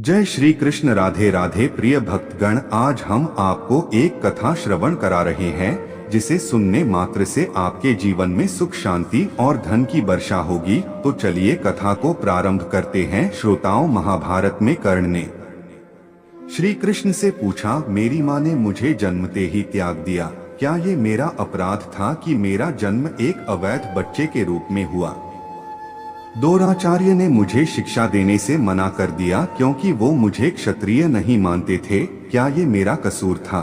जय श्री कृष्ण। राधे राधे। प्रिय भक्तगण, आज हम आपको एक कथा श्रवण करा रहे हैं जिसे सुनने मात्र से आपके जीवन में सुख, शांति और धन की वर्षा होगी। तो चलिए कथा को प्रारंभ करते हैं। श्रोताओं, महाभारत में कर्ण ने श्री कृष्ण से पूछा, मेरी माँ ने मुझे जन्मते ही त्याग दिया, क्या ये मेरा अपराध था कि मेरा जन्म एक अवैध बच्चे के रूप में हुआ? द्रोणाचार्य ने मुझे शिक्षा देने से मना कर दिया क्योंकि वो मुझे क्षत्रिय नहीं मानते थे, क्या ये मेरा कसूर था?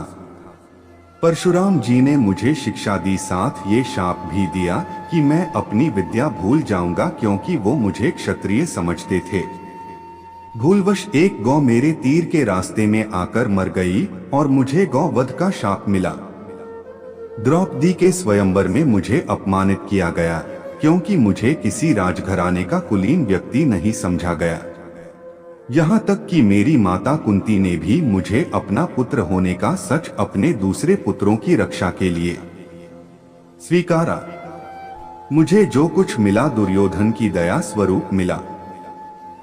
परशुराम जी ने मुझे शिक्षा दी, साथ ये शाप भी दिया कि मैं अपनी विद्या भूल जाऊंगा क्योंकि वो मुझे क्षत्रिय समझते थे। भूलवश एक गौ मेरे तीर के रास्ते में आकर मर गई और मुझे गौवध का शाप मिला। द्रौपदी के स्वयंवर में मुझे अपमानित किया गया क्योंकि मुझे किसी राजघराने का कुलीन व्यक्ति नहीं समझा गया। यहाँ तक कि मेरी माता कुंती ने भी मुझे अपना पुत्र होने का सच अपने दूसरे पुत्रों की रक्षा के लिए स्वीकारा। मुझे जो कुछ मिला दुर्योधन की दया स्वरूप मिला।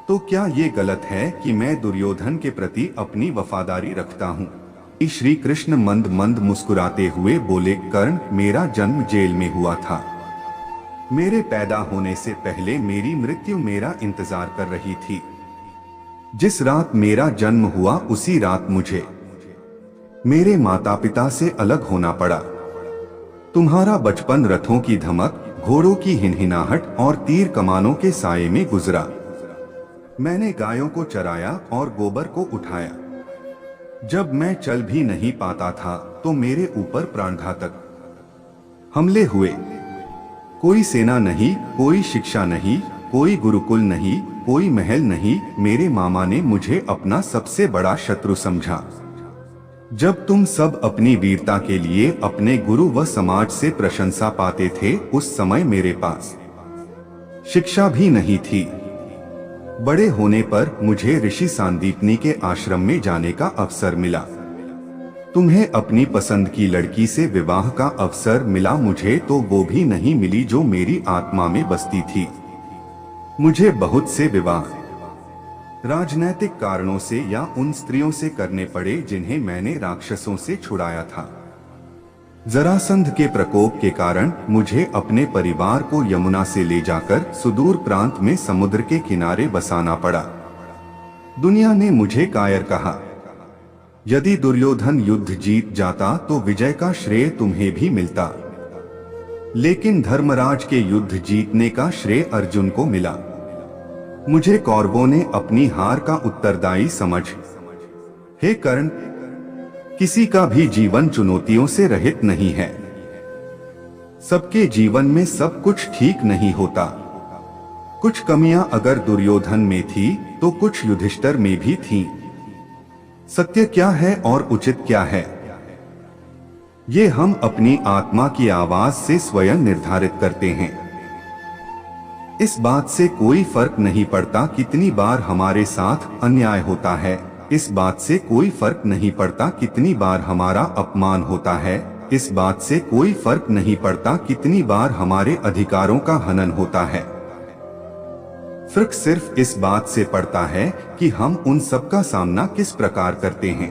तो क्या ये गलत है कि मैं दुर्योधन के प्रति अपनी वफादारी रखता हूँ? श्री कृष्ण मंद मंद मुस्कुराते हुए बोले, कर्ण, मेरा जन्म जेल में हुआ था। मेरे पैदा होने से पहले मेरी मृत्यु मेरा इंतजार कर रही थी। जिस रात मेरा जन्म हुआ उसी रात मुझे मेरे माता पिता से अलग होना पड़ा। तुम्हारा बचपन रथों की धमक, घोड़ों की हिनहिनाहट और तीर कमानों के साये में गुजरा। मैंने गायों को चराया और गोबर को उठाया। जब मैं चल भी नहीं पाता था तो मेरे ऊपर प्राणघातक हमले हुए। कोई सेना नहीं, कोई शिक्षा नहीं, कोई गुरुकुल नहीं, कोई महल नहीं। मेरे मामा ने मुझे अपना सबसे बड़ा शत्रु समझा। जब तुम सब अपनी वीरता के लिए अपने गुरु व समाज से प्रशंसा पाते थे, उस समय मेरे पास शिक्षा भी नहीं थी। बड़े होने पर मुझे ऋषि सांदीपनी के आश्रम में जाने का अवसर मिला। तुम्हें अपनी पसंद की लड़की से विवाह का अवसर मिला, मुझे तो वो भी नहीं मिली जो मेरी आत्मा में बसती थी। मुझे बहुत से विवाह राजनैतिक कारणों से या उन स्त्रियों से करने पड़े जिन्हें मैंने राक्षसों से छुड़ाया था। जरासंध के प्रकोप के कारण मुझे अपने परिवार को यमुना से ले जाकर सुदूर प्रांत में समुद्र के किनारे बसाना पड़ा। दुनिया ने मुझे कायर कहा। यदि दुर्योधन युद्ध जीत जाता तो विजय का श्रेय तुम्हें भी मिलता, लेकिन धर्मराज के युद्ध जीतने का श्रेय अर्जुन को मिला। मुझे कौरवों ने अपनी हार का उत्तरदायी समझ। हे कर्ण, किसी का भी जीवन चुनौतियों से रहित नहीं है। सबके जीवन में सब कुछ ठीक नहीं होता। कुछ कमियां अगर दुर्योधन में थी तो कुछ युधिष्ठिर में भी थीं। सत्य क्या है और उचित क्या है, ये हम अपनी आत्मा की आवाज से स्वयं निर्धारित करते हैं। इस बात से कोई फर्क नहीं पड़ता कितनी बार हमारे साथ अन्याय होता है। इस बात से कोई फर्क नहीं पड़ता कितनी बार हमारा अपमान होता है। इस बात से कोई फर्क नहीं पड़ता कितनी बार हमारे अधिकारों का हनन होता है। फर्क सिर्फ इस बात से पड़ता है कि हम उन सब का सामना किस प्रकार करते हैं।